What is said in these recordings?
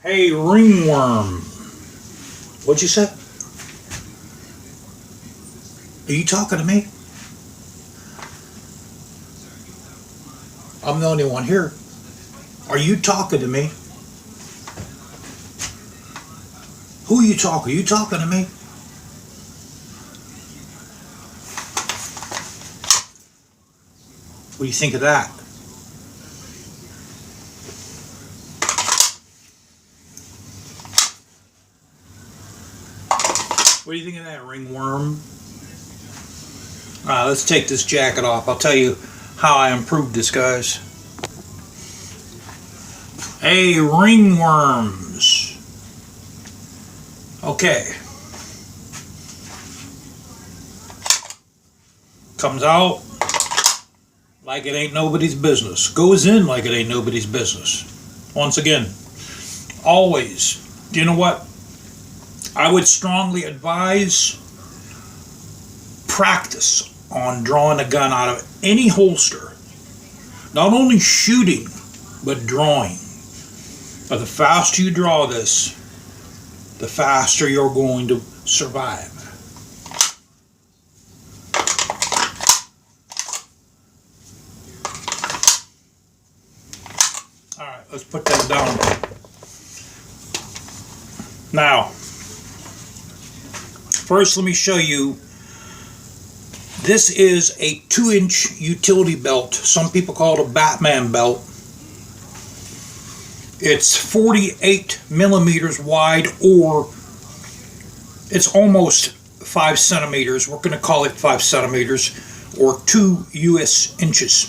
Hey, ringworm. What'd you say? Are you talking to me? I'm the only one here. Are you talking to me? Who are you talking? Are you talking to me? What do you think of that? What do you think of that, ringworm? Let's take this jacket off. I'll tell you how I improved this, guys. Hey, ringworms. Okay. Comes out like it ain't nobody's business. Goes in like it ain't nobody's business. Once again, always, you know what? I would strongly advise practice on drawing a gun out of any holster. Not only shooting, but drawing. But the faster you draw this, the faster you're going to survive. Alright, let's put that down. Now, first let me show you. This is a 2-inch utility belt. Some people call it a Batman belt. It's 48 millimeters wide, or it's almost 5 centimeters. We're going to call it 5 centimeters, or 2 US inches.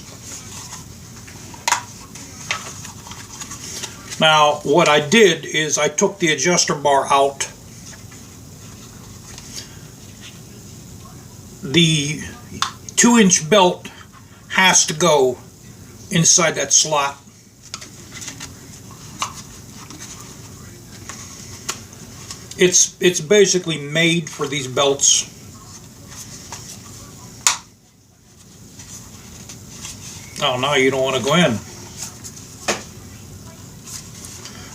Now, what I did is I took the adjuster bar out. The 2-inch belt has to go inside that slot. It's basically made for these belts. Oh, now you don't want to go in.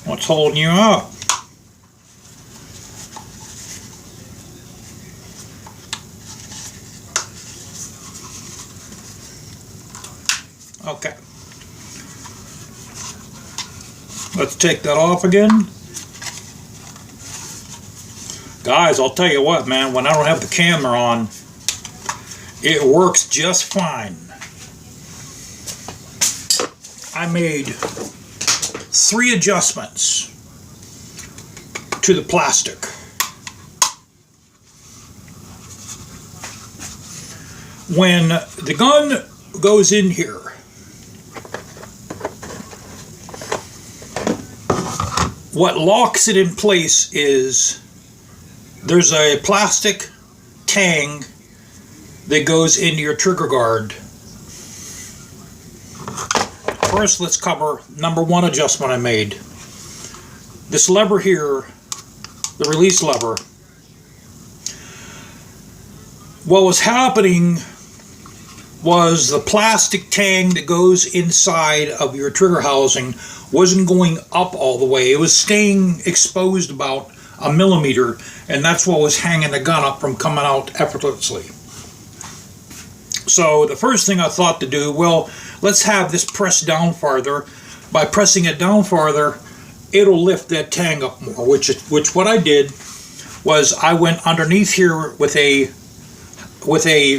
What's holding you up? Okay. Let's take that off again. Guys, I'll tell you what, man, when I don't have the camera on, it works just fine. I made 3 adjustments to the plastic. When the gun goes in here, what locks it in place is there's a plastic tang that goes into your trigger guard. First, let's cover number 1 adjustment I made. This lever here, the release lever. What was happening was the plastic tang that goes inside of your trigger housing wasn't going up all the way. It was staying exposed about 1 millimeter, and that's what was hanging the gun up from coming out effortlessly. So the first thing I thought to do, well, let's have this pressed down farther. By pressing it down farther, it'll lift that tang up more, which what I did was I went underneath here with a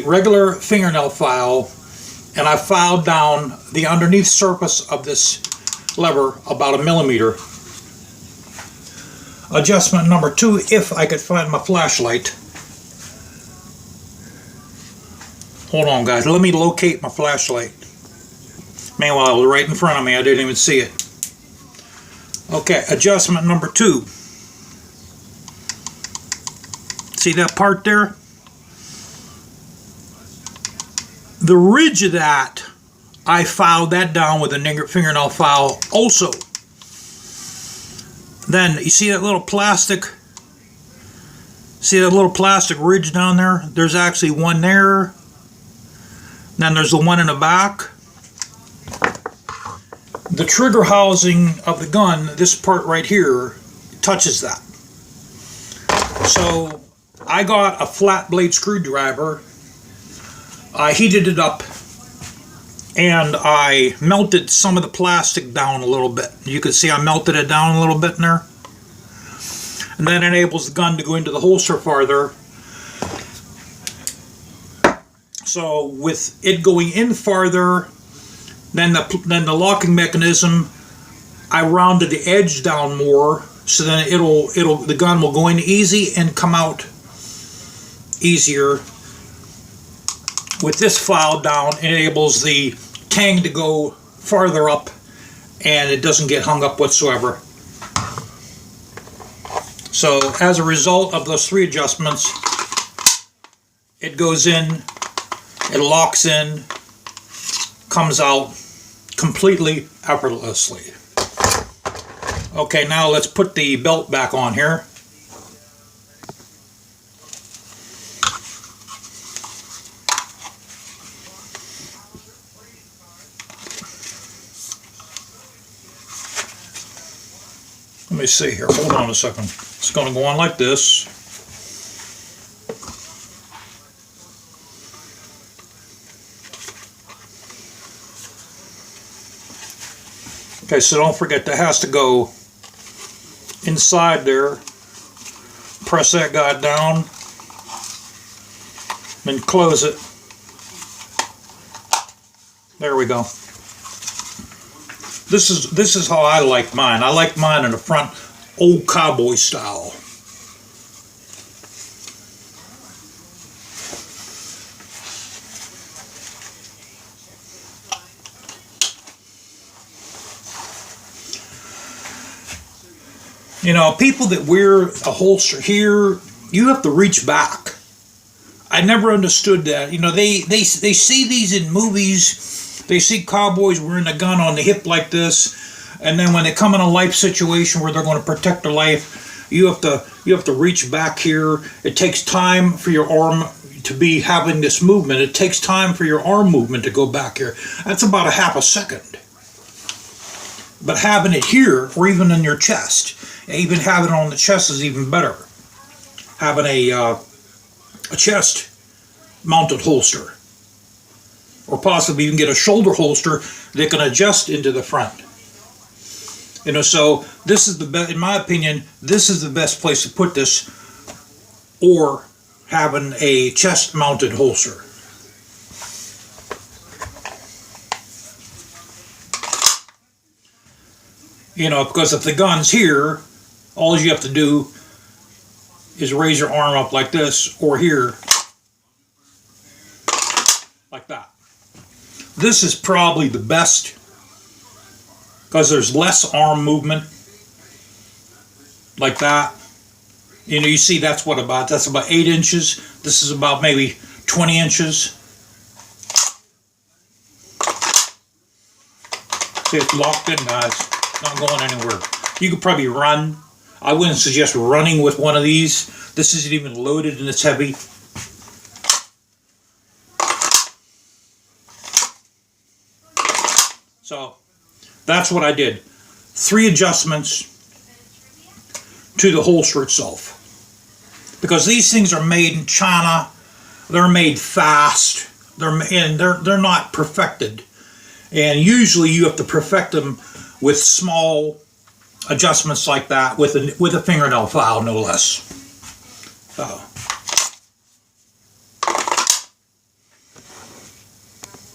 regular fingernail file, and I filed down the underneath surface of this lever about 1 millimeter. Adjustment number 2, if I could find my flashlight. Hold on, guys, let me locate my flashlight. Meanwhile, it was right in front of me, I didn't even see it. Okay, adjustment number 2. See that part there? The ridge of that, I filed that down with a fingernail file also. Then, you see that little plastic? See that little plastic ridge down there? There's actually one there. Then there's the one in the back. the trigger housing of the gun, this part right here, touches that. So I got a flat blade screwdriver, I heated it up, and I melted some of the plastic down a little bit. You can see I melted it down a little bit in there. And that enables the gun to go into the holster farther. So with it going in farther than the locking mechanism, I rounded the edge down more, so then the gun will go in easy and come out easier. With this file down, it enables the tang to go farther up, and it doesn't get hung up whatsoever. So as a result of those 3 adjustments, it goes in, it locks in, comes out completely effortlessly. Okay, now let's put the belt back on here. Let me see here, hold on a second. It's going to go on like this. Okay, so don't forget that has to go inside there. Press that guy down, then close it. There we go. This is how I like mine. I like mine in the front, old cowboy style. You know, people that wear a holster here, you have to reach back. I never understood that. You know, they see these in movies. They see cowboys wearing a gun on the hip like this, and then when they come in a life situation where they're going to protect their life, you have to reach back here. It takes time for your arm to be having this movement. It takes time for your arm movement to go back here. That's about a half a second. But having it here, or even in your chest, even having it on the chest is even better. Having a chest mounted holster, or possibly you can get a shoulder holster that can adjust into the front. You know, so this is the best, in my opinion, this is the best place to put this, or having a chest mounted holster. You know, because if the gun's here, all you have to do is raise your arm up like this, or here, like that. This is probably the best because there's less arm movement, like that. You know, you see that's about 8 inches. This is about maybe 20 inches. See, it's locked in, guys. Not going anywhere. You could probably run. I wouldn't suggest running with one of these. This isn't even loaded and it's heavy. So that's what I did. 3 adjustments to the holster itself. Because these things are made in China. They're made fast. They're not perfected. And usually you have to perfect them with small adjustments like that with a fingernail file, no less. So